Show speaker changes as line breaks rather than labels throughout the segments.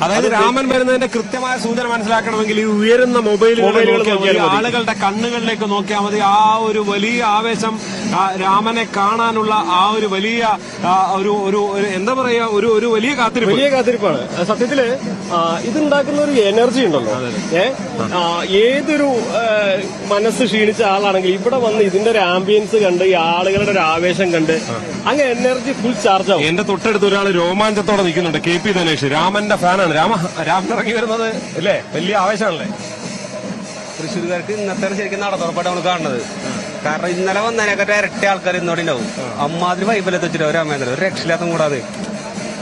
അതായത് രാമൻ വരുന്നതിന്റെ കൃത്യമായ സൂചന മനസ്സിലാക്കണമെങ്കിൽ ഈ ഉയരുന്ന മൊബൈലുകൾ ആളുകളുടെ കണ്ണുകളിലേക്ക് നോക്കിയാൽ മതി. ആ ഒരു വലിയ ആവേശം, രാമനെ കാണാനുള്ള ആ ഒരു വലിയ ഒരു എന്താ പറയാ, ഒരു വലിയ കാത്തിരിപ്പാണ്.
സത്യത്തില് ഇതുണ്ടാക്കുന്ന ഒരു എനർജി ഉണ്ടല്ലോ. ഏതൊരു മനസ്സ് ക്ഷീണിച്ച ആളാണെങ്കിൽ ഇവിടെ വന്ന് ഇതിന്റെ ഒരു ആംബിയൻസ് കണ്ട് ഈ ആളുകളുടെ ഒരു ആവേശം കണ്ട് അങ്ങനെ എനർജി ഫുൾ ചാർജ് ആവും.
എന്റെ തൊട്ടടുത്ത് ഒരാൾ രോമാഞ്ചത്തോടെ നിൽക്കുന്നുണ്ട്, KP ദിനേശ്, രാമന്റെ ഫാനാണ്. രാമൻ ഇറങ്ങി വരുന്നത് അല്ലേ, വലിയ ആവേശമാണല്ലേ.
തൃശ്ശൂർക്കാർക്ക് ഇന്നത്തെ ശരിക്കും നടത്തുറപ്പായിട്ട് നമ്മൾ കാണുന്നത്. കാരണം ഇന്നലെ വന്നതിനെക്കാട്ട് ഇരട്ടി ആൾക്കാർ ഇന്നോടെ ഉണ്ടാവും. അമ്മാതിരി വൈബലത്ത് വെച്ചിട്ട് രാമേന്ദ്രൻ ഒരു രക്ഷയില്ലാത്തും കൂടാതെ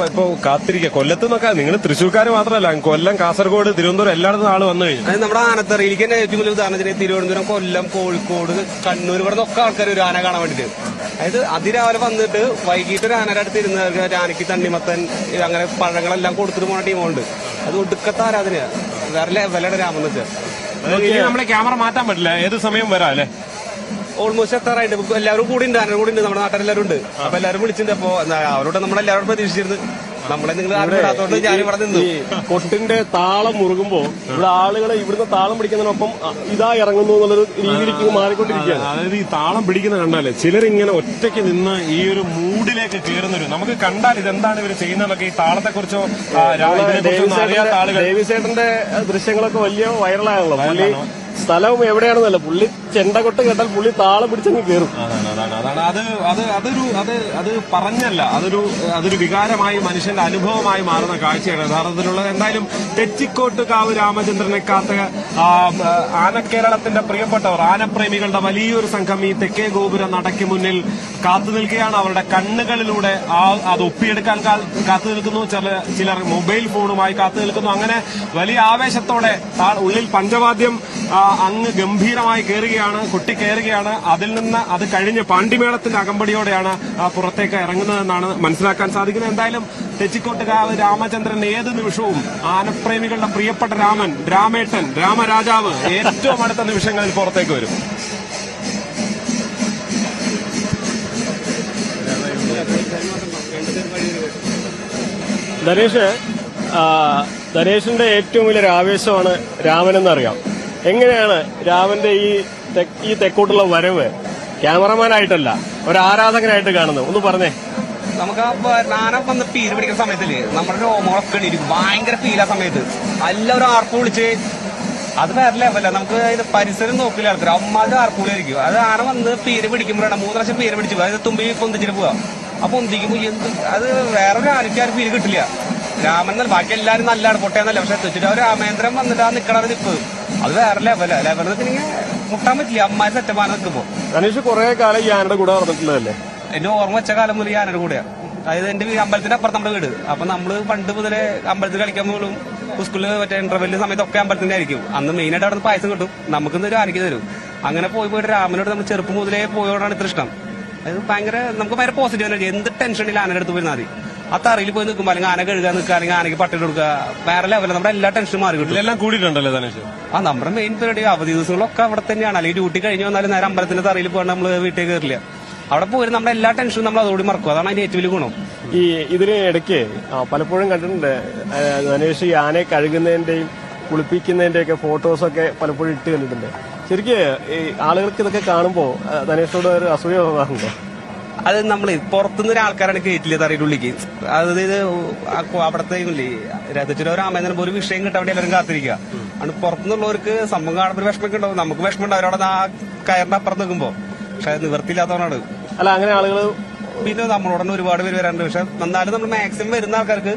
ഇപ്പൊ കാത്തിരിക്കുക. കൊല്ലത്ത് നിന്നൊക്കെ നിങ്ങൾ തൃശ്ശൂർക്കാർ മാത്രമല്ല, കൊല്ലം, കാസർഗോഡ്, തിരുവനന്തപുരം എല്ലായിടത്തും ആള് വന്നു കഴിഞ്ഞു.
അത് നമ്മുടെ ആനത്തറയിലേക്ക് തന്നെ ഏറ്റവും വലിയ ഉദാഹരണത്തിന് തിരുവനന്തപുരം, കൊല്ലം, കോഴിക്കോട്, കണ്ണൂർ, ഇവിടെ നിന്നൊക്കെ ആൾക്കാർ ഒരു ആന കാണാൻ വേണ്ടിട്ട്. അതായത് അതിരാവിലെ വന്നിട്ട് വൈകിട്ട് ഒരു ആനയുടെ അടുത്ത് ഇരുന്ന് ആനയ്ക്ക് തണ്ണിമത്തൻ അങ്ങനെ പഴങ്ങളെല്ലാം കൊടുത്തിട്ട് പോണ ടീമുണ്ട്. അത് ഒടുക്കത്തെ ആരാധനയാണ്. വേറെ വിലയുടെ രാമൻ വെച്ചാൽ
നമ്മളെ ക്യാമറ മാറ്റാൻ പറ്റില്ല, ഏത് സമയം വരാം അല്ലെ.
ഓൾമോസ്റ്റ് എത്താറായിട്ട് എല്ലാവരും കൂടി ഉണ്ട്, ആന കൂടി ഉണ്ട്, നമ്മുടെ നാട്ടിലെല്ലാവരും ഉണ്ട്. അപ്പൊ എല്ലാവരും വിളിച്ചിട്ടുണ്ട്. അപ്പൊ അവരോട് നമ്മളെല്ലാവരും പ്രതീക്ഷിച്ചിരുന്നു. നമ്മളെ നിങ്ങൾ ആരോട് ഞാനിവിടെ നിന്നു.
കൊട്ടിന്റെ താളം മുറുകുമ്പോ ഇവിടെ ആളുകളെ ഇവിടുന്ന് താളം പിടിക്കുന്നതിനൊപ്പം ഇതാ ഇറങ്ങുന്നു എന്നുള്ളൊരു രീതിയിലേക്ക് മാറിക്കൊണ്ടിരിക്കുകയാണ്.
അതായത് ഈ താളം പിടിക്കുന്ന കണ്ടാലേ ചിലരിങ്ങനെ ഒറ്റയ്ക്ക് നിന്ന് ഈ ഒരു മൂഡിലേക്ക് കയറുന്നൊരു, നമുക്ക് കണ്ടാൽ ഇതെന്താണ് ഇവർ ചെയ്യുന്നതൊക്കെ, ഈ താളത്തെക്കുറിച്ചോ അറിയാത്ത ആളുകൾ.
ദേവിസേട്ടന്റെ ദൃശ്യങ്ങളൊക്കെ വലിയ വൈറലാണല്ലോ. പുള്ളി സ്ഥലവും എവിടെയാണെന്നല്ല, പുള്ളി ചെണ്ടകൊട്ട് കേട്ടാൽ പുള്ളി താളം പിടിച്ചങ്ങ് കയറും.
അത് പറഞ്ഞല്ല, അതൊരു വികാരമായി മനുഷ്യന്റെ അനുഭവമായി മാറുന്ന കാഴ്ചയാണ് യഥാർത്ഥത്തിലുള്ളത്. എന്തായാലും തെച്ചിക്കോട്ടുകാവ് രാമചന്ദ്രനെ കാത്ത ആനക്കേരളത്തിന്റെ പ്രിയപ്പെട്ടവർ, ആനപ്രേമികളുടെ വലിയൊരു സംഘം ഈ തെക്കേ ഗോപുര നടയ്ക്ക് മുന്നിൽ കാത്തു നിൽക്കുകയാണ്. അവരുടെ കണ്ണുകളിലൂടെ അത് ഒപ്പിയെടുക്കാൻ കാത്തു നിൽക്കുന്നു. ചിലർ മൊബൈൽ ഫോണുമായി കാത്തു നിൽക്കുന്നു. അങ്ങനെ വലിയ ആവേശത്തോടെ ഉള്ളിൽ പഞ്ചവാദ്യം അങ്ങ് ഗംഭീരമായി കയറുകയാണ്, കൊട്ടിക്കയറുകയാണ്. അതിൽ നിന്ന് അത് കഴിഞ്ഞ് പാണ്ടിമേളത്തിന്റെ അകമ്പടിയോടെയാണ് പുറത്തേക്ക് ഇറങ്ങുന്നതെന്നാണ് മനസ്സിലാക്കാൻ സാധിക്കുന്നത്. എന്തായാലും തെച്ചിക്കോട്ടുകാവ് രാമചന്ദ്രൻ ഏത് നിമിഷവും ആനപ്രേമികളുടെ പ്രിയപ്പെട്ട രാമൻ, രാമേട്ടൻ, രാമരാജാവ് ഏറ്റവും അടുത്ത നിമിഷങ്ങളിൽ പുറത്തേക്ക് വരും.
ധനേഷിന്റെ ഏറ്റവും വലിയൊരു ആവേശമാണ് രാമനെന്നറിയാം. എങ്ങനെയാണ് രാമന്റെ ഈ തെക്കോട്ടുള്ള വരവ് ക്യാമറമാനായിട്ടല്ല ഒരു ആരാധകനായിട്ട് കാണുന്നത്, ഒന്ന് പറഞ്ഞേ.
നമുക്ക് ആന വന്ന് പീര് പിടിക്കുന്ന സമയത്തില് നമ്മുടെ രോമങ്ങളൊക്കെ ഇരിക്കും, ഭയങ്കര ഫീൽ. ആ സമയത്ത് എല്ലാവരും ആർപ്പ് വിളിച്ച് അത് വേറെ ലെവല. നമുക്ക് അതിന്റെ പരിസരം നോക്കില്ല ആൾക്കാർ, അമ്മാതിരി ആർപ്പുകളിയായിരിക്കും. അത് ആന വന്ന് പീര് പിടിക്കുമ്പോഴാണ് 3 പ്രാവശ്യം പീര് പിടിച്ചു പോയി. അത് തുമ്പി പൊന്തിച്ചിട്ട് പോവാ. അപ്പൊ പൊന്തിക്കുമ്പോ അത് വേറൊരു ആനയ്ക്ക് ആരും ഫീല് കിട്ടില്ല. രാമൻ ബാക്കി എല്ലാവരും നല്ലതാണ്, പൊട്ടയെന്നല്ല. പക്ഷെ തെച്ചിട്ട് രാമേന്ദ്രൻ വന്നിട്ട് ആ നിക്കണ നിൽപ്പ് അത് വേറെ ലെവൽ നിൽക്കണെങ്കിൽ മുട്ടാൻ പറ്റില്ല. അമ്മായി സെറ്റപ്പാന നിൽക്കുമ്പോ.
ഗണേഷ് കുറെ കാലം ഈ ആനയുടെ കൂടെ നടന്നിട്ടുള്ളതല്ലേ?
എന്റെ ഓർമ്മ വെച്ച കാലം മുതൽ ഈ ആനയുടെ കൂടെയാണ്. അതായത് എന്റെ അമ്പലത്തിന്റെ അപ്പുറത്ത് നമ്മുടെ വീട്. അപ്പൊ നമ്മള് പണ്ട് മുതലേ അമ്പലത്തിൽ കളിക്കാൻ പോലും സ്കൂളിൽ മറ്റേ ഇന്റർവെല്ലിന്റെ സമയത്തൊക്കെ അമ്പലത്തിന്റെ ആയിരിക്കും. അന്ന് മെയിനായിട്ട് അവിടെ നിന്ന് പായസം കിട്ടും, നമുക്കൊന്നൊരു ആനയ്ക്ക് തരും. അങ്ങനെ പോയിട്ട് രാമനോട് നമ്മൾ ചെറുപ്പം മുതലേ പോയോടാണ് ഇത്ര ഇഷ്ടം. അത് നമുക്ക് ഭയങ്കര പോസിറ്റീവ് എനർജി. എന്ത് ടെൻഷനില്ല ആനയുടെ അടുത്ത് പോയിരുന്നാൽ മതി. ആ തറയിൽ പോയി നിൽക്കുമ്പോൾ അല്ലെങ്കിൽ ആന കഴുകാൻ നിൽക്കുക, അല്ലെങ്കിൽ ആനയ്ക്ക് പട്ടിട്ട് കൊടുക്കുക, വേറെ ലെവലിൽ നമ്മുടെ എല്ലാ ടെൻഷനും മാറി കിട്ടും.
എല്ലാം കൂടിയിട്ടുണ്ടല്ലോ ധനേഷ്.
നമ്മുടെ മെയിൻ പരിപാടി അവധി ദിവസങ്ങളൊക്കെ അവിടെ തന്നെയാണ്. അല്ലെങ്കിൽ ഡ്യൂട്ടി കഴിഞ്ഞ് വന്നാലും നേരെ അമ്പലത്തിന്റെ തറയിൽ പോകാണ്ട് നമ്മൾ വീട്ടിൽ കയറില്ല. അവിടെ പോയി നമ്മുടെ എല്ലാ ടെൻഷനും നമ്മൾ അതോടെ മറക്കും. അതാണ് അതിന്റെ ഏറ്റവും വലിയ ഗുണം.
ഇതിന് ഇടയ്ക്ക് പലപ്പോഴും കണ്ടിട്ടുണ്ട് ധനേഷ് ഈ ആനയെ കഴുകുന്നതിന്റെയും കുളിപ്പിക്കുന്നതിന്റെയൊക്കെ ഫോട്ടോസൊക്കെ പലപ്പോഴും ഇട്ട് കണ്ടിട്ടുണ്ട്. ശരിക്കും ഈ ആളുകൾക്ക് ഇതൊക്കെ കാണുമ്പോൾ ധനേഷിനോട് ഒരു അസൂയ തോന്നാറുണ്ടോ?
അത് നമ്മൾ പുറത്തുനിന്ന് ഒരു ആൾക്കാരാണ് കയറ്റില്ല തറയുടെ ഉള്ളിലേക്ക്. അതായത് അവിടത്തെ രഥച്ചിലോ രാമേന്ദ്രൻ ഒരു വിഷയം കിട്ടാൻ വേണ്ടി എല്ലാവരും കാത്തിരിക്കുക. ആണ് പുറത്തുനിന്നുള്ളവർക്ക് സംഭവം കാണുമ്പോൾ വിഷമൊക്കെ ഉണ്ടാവും, നമുക്ക് വിഷമം ഉണ്ടാവും അവരോട് ആ കയറിന്റെ അപ്പുറത്ത് നിൽക്കുമ്പോൾ. പക്ഷെ അത് നിവർത്തിയില്ലാത്തവരാണ്.
അല്ല, അങ്ങനെ ആളുകൾ
പിന്നെ നമ്മളോടനെ ഒരുപാട് പേര് വരാറുണ്ട്. പക്ഷെ എന്നാലും നമ്മൾ മാക്സിമം വരുന്ന ആൾക്കാർക്ക്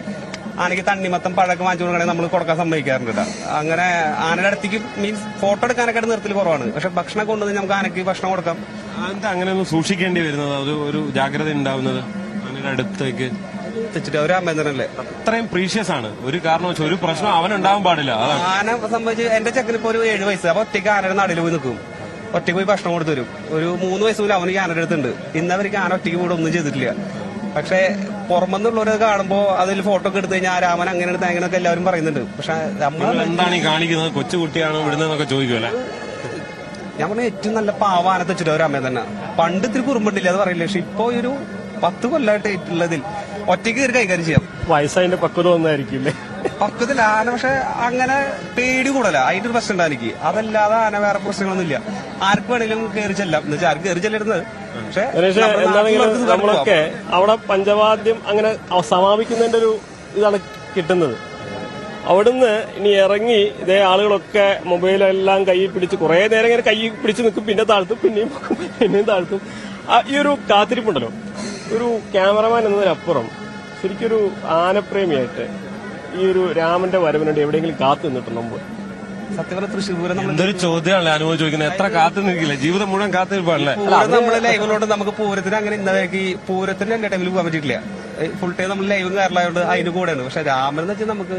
ആനയ്ക്ക് തണ്ണിമത്തം പഴക്കം വാങ്ങിച്ചു കൊടുക്കണമെങ്കിൽ നമ്മൾ കൊടുക്കാൻ സമ്മതിക്കാറുണ്ട്. അങ്ങനെ ആനയുടെ അടുത്തേക്ക് മീൻസ് ഫോട്ടോ എടുക്കാനൊക്കെ നിർത്തൽ കുറവാണ്. പക്ഷെ ഭക്ഷണം കൊണ്ടുവന്ന് നമുക്ക് ആനയ്ക്ക് ഭക്ഷണം കൊടുക്കാം.
എന്താ അങ്ങനെ ഒന്ന് സൂക്ഷിക്കേണ്ടി വരുന്നത്, ഒരു ജാഗ്രത ഉണ്ടാവുന്നത് ആനയുടെ അടുത്തേക്ക്
തെച്ചിട്ട് രാമേന്ദ്രനല്ലേ
അത്രയും പ്രീഷ്യസ് ആണ്. ഒരു കാരണം വെച്ചാൽ ഒരു പ്രശ്നം അവനുണ്ടാവാൻ പാടില്ല.
ആന സംബന്ധിച്ച് എന്റെ ചെക്കന് ഇപ്പൊ ഒരു 7 വയസ്സ്. അപ്പൊ ഒറ്റയ്ക്ക് ആനയുടെ നടുവിൽ പോയി നിൽക്കും, ഒറ്റയ്ക്ക് പോയി ഭക്ഷണം കൊടുത്തു വരും. ഒരു 3 വയസ്സ് പോലും അവന് ആനയുടെ അടുത്തുണ്ട്. ഇന്നവർക്ക് ആന ഒറ്റയ്ക്ക് കൂടെ ഒന്നും ചെയ്തിട്ടില്ല. പക്ഷെ പുറമെന്നുള്ളവരെ കാണുമ്പോ അതിൽ ഫോട്ടോ ഒക്കെ എടുത്തു കഴിഞ്ഞാൽ രാമൻ അങ്ങനെ എടുത്ത് അങ്ങനെയൊക്കെ എല്ലാവരും പറയുന്നുണ്ട്. പക്ഷെ
എന്താണ് ഈ കാണിക്കുന്നത്, കൊച്ചുകുട്ടിയാണോ വിടുന്നതെന്നൊക്കെ ചോദിക്കുമല്ലേ.
ഞാൻ പറഞ്ഞ ഏറ്റവും നല്ല പാവാന തെച്ചിട്ട് രാമൻ തന്നെ. പണ്ട് ഇത്തിരി കുറുമ്പുണ്ടില്ല അത് പറയില്ല. പക്ഷെ ഇപ്പൊ ഒരു 10 കൊല്ലമായിട്ട് ഉള്ളതിൽ ഒറ്റയ്ക്ക് കയറി കൈകാര്യം ചെയ്യാം.
വയസ്സതിന്റെ പക്വത ഒന്നായിരിക്കില്ലേ?
പക്കത്തിൽ ആന പക്ഷെ അങ്ങനെ പേടി കൂടല, അതിന്റെ ഒരു പ്രശ്നം ഉണ്ട് എനിക്ക്. അതല്ലാതെ ആന വേറെ പ്രശ്നങ്ങളൊന്നുമില്ല. ആർക്ക് വേണമെങ്കിലും കയറി ചെല്ലാം എന്ന് വെച്ചാൽ ആർക്ക് കയറി ചെല്ലരുന്നത്. പക്ഷെ
എന്താണെങ്കിലും നമ്മളൊക്കെ അവിടെ പഞ്ചവാദ്യം അങ്ങനെ സമാപിക്കുന്നതിന്റെ ഒരു ഇതാണ് കിട്ടുന്നത്. അവിടുന്ന് ഇനി ഇറങ്ങി ഇതേ ആളുകളൊക്കെ മൊബൈലെല്ലാം കയ്യിൽ പിടിച്ച് കുറെ നേരം ഇങ്ങനെ കൈ പിടിച്ച് നിൽക്കും, പിന്നെ താഴ്ത്തും, പിന്നെയും താഴ്ത്തും. ഈ ഒരു കാത്തിരിപ്പുണ്ടല്ലോ, ഒരു ക്യാമറമാൻ എന്നതിനപ്പുറം ശരിക്കൊരു ആനപ്രേമിയായിട്ട് ഈ ഒരു രാമന്റെ വരവിനുണ്ട് എവിടെയെങ്കിലും കാത്തു നിന്നിട്ടുണ്ടോ?
സത്യം പറഞ്ഞ തൃശ്ശൂർ
എന്തൊരു ചോദ്യമാണല്ലേ അനുഭവം ചോദിക്കുന്നത്. എത്ര കാത്തു നിൽക്കില്ല, ജീവിതം മുഴുവൻ കാത്തിരിപ്പാണല്ലേ.
നമ്മള് ലൈവിലോട്ട് നമുക്ക് പൂരത്തിന് അങ്ങനെ ഇന്നേക്ക് പൂരത്തിന് എന്റെ ടൈമിൽ പോകാൻ പറ്റിയിട്ടില്ല. ഫുൾ ടൈം നമ്മൾ ലൈവും കയറലായോണ്ട് അതിന്റെ കൂടെയാണ്. പക്ഷെ രാമൻ എന്ന് വെച്ചാൽ നമുക്ക്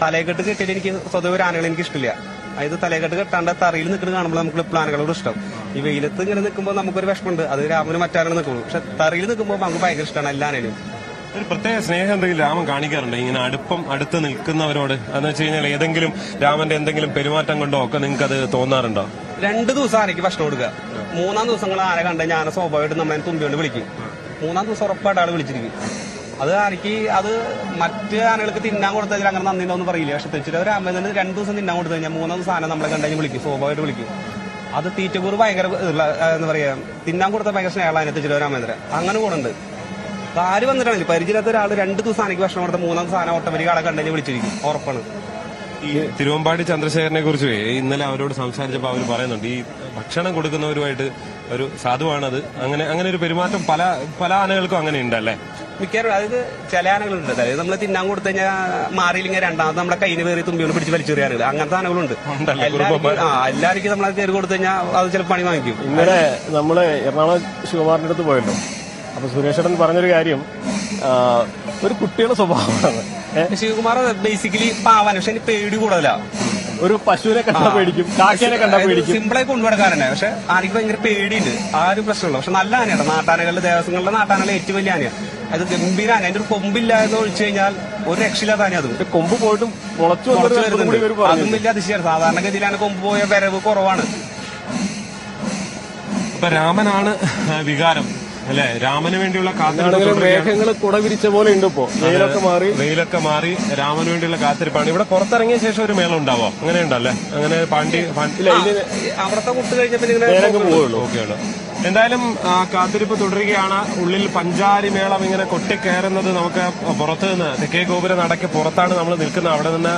തലയെക്കെട്ട് കെട്ടിയിട്ട് എനിക്ക് സ്വതവേ ഒരു ആനകൾ എനിക്ക് ഇഷ്ടമില്ല. അതായത് തലയെക്കെട്ട് കെട്ടാണ്ട് തറയിൽ നിൽക്കുന്നത് കാണുമ്പോൾ നമുക്ക് പ്ലാനുകളോട് ഇഷ്ടം. ഈ വെയിലത്ത് ഇങ്ങനെ നിൽക്കുമ്പോൾ നമുക്കൊരു വിഷമമുണ്ട്, അത് രാമന് മറ്റാരാണ് നിൽക്കുള്ളൂ. പക്ഷെ തറയിൽ നിൽക്കുമ്പോൾ നമുക്ക് ഭയങ്കര ഇഷ്ടമാണ് എല്ലാ ആനയും.
ഒരു പ്രത്യേക സ്നേഹം എന്തെങ്കിലും രാമൻ കാണിക്കാറുണ്ട് ഇങ്ങനെ അടുത്ത് നിൽക്കുന്നവരോട്? എന്ന് വെച്ച് കഴിഞ്ഞാൽ ഏതെങ്കിലും രാമന്റെ എന്തെങ്കിലും പെരുമാറ്റം കൊണ്ടോ ഒക്കെ നിങ്ങൾക്ക് അത് തോന്നാറുണ്ടോ?
2 ദിവസം ആനയ്ക്ക് ഭക്ഷണം കൊടുക്കുക. 3-ാം ദിവസങ്ങൾ ആന കണ്ടുകഴിഞ്ഞാൽ ആന സ്വാഭാവികമായിട്ട് നമ്മളെ തുമ്പിയോണ്ട് വിളിക്കും. 3-ാം ദിവസം ഉറപ്പായിട്ട് ആൾ വിളിച്ചിരിക്കും. അത് ആനയ്ക്ക് അത് മറ്റ് ആനകൾക്ക് തിന്നാൻ കൊടുത്താൽ അങ്ങനെ നന്ദി ഉണ്ടോന്ന് പറയില്ല. പക്ഷെ തെച്ചിട്ട് ഒരു അമ്മ 2 ദിവസം തിന്നാൻ കൊടുത്തു കഴിഞ്ഞാൽ 3-ാം ദിവസം ആന നമ്മളെ കണ്ടുകഴിഞ്ഞാൽ വിളിക്കും, സ്വാഭാവികമായിട്ട് വിളിക്കും. അത് തീറ്റക്കൂറ് ഭയങ്കര എന്താ പറയാ, തിന്നാൻ കൊടുത്ത ഭയങ്കര സ്നേഹമാണ് അതിനെ തെച്ചിട്ട് ഒരു അമ്മേന്ദ്ര. അങ്ങനെ കൂടുന്നുണ്ട്. ആര് വന്നിട്ടാണെങ്കിൽ പരിചയമില്ലാത്ത ഒരാൾ 2 ദിവസം ആനയ്ക്ക് ഭക്ഷണം കൊടുത്ത 3-ാം ദിവസം ആന ഓട്ടോമാറ്റിക് ആളെ കണ്ടുകഴിഞ്ഞാൽ വിളിച്ചിരിക്കും, ഉറപ്പാണ്.
ഈ തിരുവമ്പാടി ചന്ദ്രശേഖരനെ കുറിച്ച് ഇന്നലെ അവരോട് സംസാരിച്ചപ്പോൾ അവർ പറയുന്നുണ്ട് ഈ ഭക്ഷണം കൊടുക്കുന്നവരുമായിട്ട് ഒരു സാധുവാണത്. അങ്ങനെ ഒരു പെരുമാറ്റം പല ആനകൾക്കും അങ്ങനെ ഉണ്ടല്ലേ?
മിക്കവാറും അതായത് ചില ആനകളുണ്ട്, അതായത് നമ്മൾ തിന്നാൻ കൊടുത്തു കഴിഞ്ഞാൽ മാറിയില്ലെങ്കിൽ രണ്ടാമത് നമ്മളെ കയ്യിൽ കയറി തുമ്പിയോട് പിടിച്ച് വലിച്ചെറിയ ആനകൾ, അങ്ങനത്തെ ആനകളുണ്ട്. എല്ലാവർക്കും നമ്മളെ കയറി കൊടുത്തു കഴിഞ്ഞാൽ അത് ചിലപ്പോൾ പണി വാങ്ങിക്കും.
ഇന്നലെ നമ്മള് എറണാകുളം ശിവകുമാറിന്റെ അടുത്ത് പോയല്ലോ. അപ്പൊ സുരേഷേട്ടൻ പറഞ്ഞൊരു കാര്യം ഒരു കുട്ടിയുടെ സ്വഭാവമാണ്.
ശിവകുമാർ ബേസിക്കലി പാവാൻ, പക്ഷെ എനിക്ക് പേടി കൂടുതലാ.
ഒരു പശുവിനെ കണ്ടാ പേടിക്കും, കാക്കേനെ കണ്ടാ പേടിക്കും.
സിമ്പിളായി കൊണ്ടുപോകാനാണ്. പക്ഷെ ആനയ്ക്ക് ഭയങ്കര പേടിയുണ്ട്, ആ ഒരു പ്രശ്നമുള്ളൂ. പക്ഷെ നല്ല ആനയാണ്, നാട്ടാനകളുടെ ദേവസ്വങ്ങളുടെ നാട്ടാനകളെ ഏറ്റവും വലിയ ആനയാണ്. അത് ഗംഭീര ആന. അതിന്റെ ഒരു കൊമ്പില്ലാതെ ഒഴിച്ചു കഴിഞ്ഞാൽ ഒരു രക്ഷയില്ലാത്ത ആന. അത്
കൊമ്പ് പോയിട്ടും മുളച്ചു
വരുന്നുണ്ട്. അതും വലിയ അതിശയാണ്. സാധാരണഗതിയിലാണ് കൊമ്പ് പോയ വരവ് കുറവാണ്.
ഇപ്പൊ രാമനാണ് വികാരം അല്ലെ? രാമന് വേണ്ടിയുള്ള
മേഘങ്ങൾ കുട വിരിച്ച പോലെ ഉണ്ട്. ഇപ്പോ
വെയിലൊക്കെ മാറി രാമന് വേണ്ടിയുള്ള കാത്തിരിപ്പാണ്. ഇവിടെ പുറത്തിറങ്ങിയ ശേഷം ഒരു മേളം ഉണ്ടാവോ? അങ്ങനെ ഉണ്ടല്ലേ? അങ്ങനെ
അവിടത്തെ കുട്ട് കഴിഞ്ഞപ്പോൾ
ഓക്കെയാണ്. എന്തായാലും കാത്തിരിപ്പ് തുടരുകയാണ്. ഉള്ളിൽ പഞ്ചാരി മേളം ഇങ്ങനെ കൊട്ടിക്കയറുന്നത് നമുക്ക് പുറത്ത് നിന്ന് തെക്കേ ഗോപുര നടക്ക് പുറത്താണ് നമ്മൾ നിൽക്കുന്നത്. അവിടെ നിന്ന്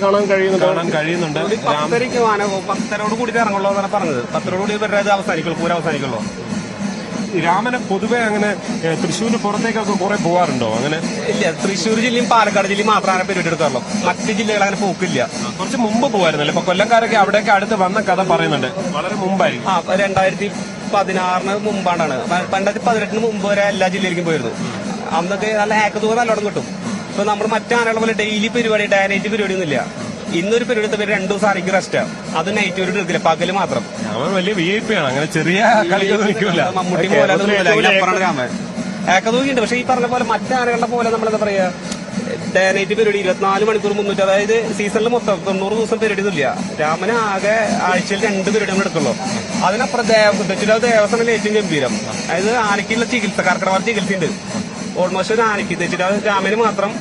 കാണാൻ കഴിയുന്നുണ്ട്.
10:00 കൂടി ഇറങ്ങുള്ളൂ എന്നാണ് പറഞ്ഞത്. 10:00 കൂടി അവസാനിക്കുള്ളൂ, പൂരം അവസാനിക്കുള്ളൂ.
രാമനെ പൊതുവെ അങ്ങനെ തൃശ്ശൂരിന് പുറത്തേക്കൊക്കെ കുറെ പോകാറുണ്ടോ? അങ്ങനെ
ഇല്ല, തൃശ്ശൂർ ജില്ലയും പാലക്കാട് ജില്ലയും മാത്രമാണ് പരിപാടി എടുക്കാറുള്ളൂ. മറ്റ് ജില്ലകൾ അങ്ങനെ പോക്കില്ല.
കുറച്ച് മുമ്പ് പോകായിരുന്നല്ലേ? ഇപ്പൊ കൊല്ലംകാരൊക്കെ അവിടെയൊക്കെ അടുത്ത് വന്ന കഥ പറയുന്നുണ്ട്. വളരെ മുമ്പായിരിക്കും.
2016 മുമ്പാണ്. 2018 മുമ്പ് വരെ എല്ലാ ജില്ലയിലേക്കും പോയിരുന്നു. അന്നൊക്കെ നല്ല ഹാക്കത്തൂർ നല്ലോണം കിട്ടും. ഇപ്പൊ നമ്മൾ മറ്റാളുകളെ പോലെ ഡെയിലി പരിപാടി, ഡേ നൈറ്റ് പരിപാടി ഒന്നുമില്ല. ഇന്നൊരു പരിപാടി എടുത്ത 2 ദിവസം ആനയ്ക്ക് റെസ്റ്റാ. അത് നൈറ്റ് പരിപാടി എടുക്കില്ല, പകല് മാത്രം.
വലിയ VIP ആണ്, അങ്ങനെ ചെറിയ കളിക്കൊന്നും നിൽക്കില്ല.
മമ്മൂട്ടി പോലെ അപ്പുറമാണ് രാമൻ. ഹാക്കത്തൂക്കിണ്ട്. പക്ഷെ ഈ പറഞ്ഞ പോലെ മറ്റാനകളുടെ പോലെ നമ്മളെന്താ പറയാ, ഡേ നൈറ്റ് പരിപാടി 24 മണിക്കൂർ 300, അതായത് സീസണിൽ മൊത്തം 90 ദിവസം പരിപാടി ഒന്നുമില്ല. രാമന് ആകെ ആഴ്ചയിൽ 2 പരിപാടി നമ്മൾ എടുക്കുള്ളൂ. അതിനപ്പുറം ദേവസ്വം ഏറ്റവും ഗംഭീരം. അതായത് ആനയ്ക്കുള്ള ചികിത്സ, കർക്കിടക ചികിത്സയുണ്ട്. ഓൾമോസ്റ്റ് ഒരു ആനയ്ക്ക് തെച്ചിട്ട് രാമന് മാത്രം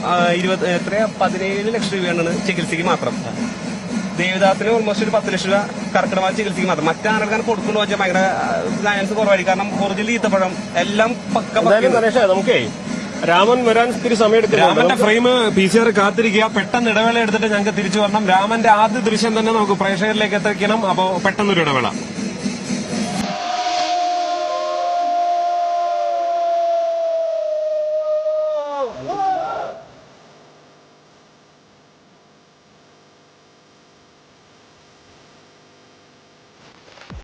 17 ലക്ഷം രൂപയാണ് ചികിത്സയ്ക്ക് മാത്രം. ദേവദാസിന് ഓൾമോസ്റ്റ് ഒരു 10 ലക്ഷം രൂപ കർക്കിടക ചികിത്സയ്ക്ക് മാത്രം. മറ്റാനക്കാൻ കൊടുക്കുന്നു വെച്ചാൽ ഭയങ്കര സയൻസ് കുറവായിരിക്കും. കാരണം ഒറിജിനൽ ഈത്തപ്പഴം എല്ലാം
നമുക്കേ രാമൻ വരാൻ ഇത്തിരി സമയം.
രാമന്റെ ഫ്രെയിം PCR കാത്തിരിക്കുക. പെട്ടെന്ന് ഇടവേള എടുത്തിട്ട് ഞങ്ങൾക്ക് തിരിച്ചു വരണം. രാമന്റെ ആദ്യ ദൃശ്യം തന്നെ നമുക്ക് പ്രേക്ഷകരിലേക്ക് എത്തിക്കണം. അപ്പോ പെട്ടെന്നൊരു ഇടവേള.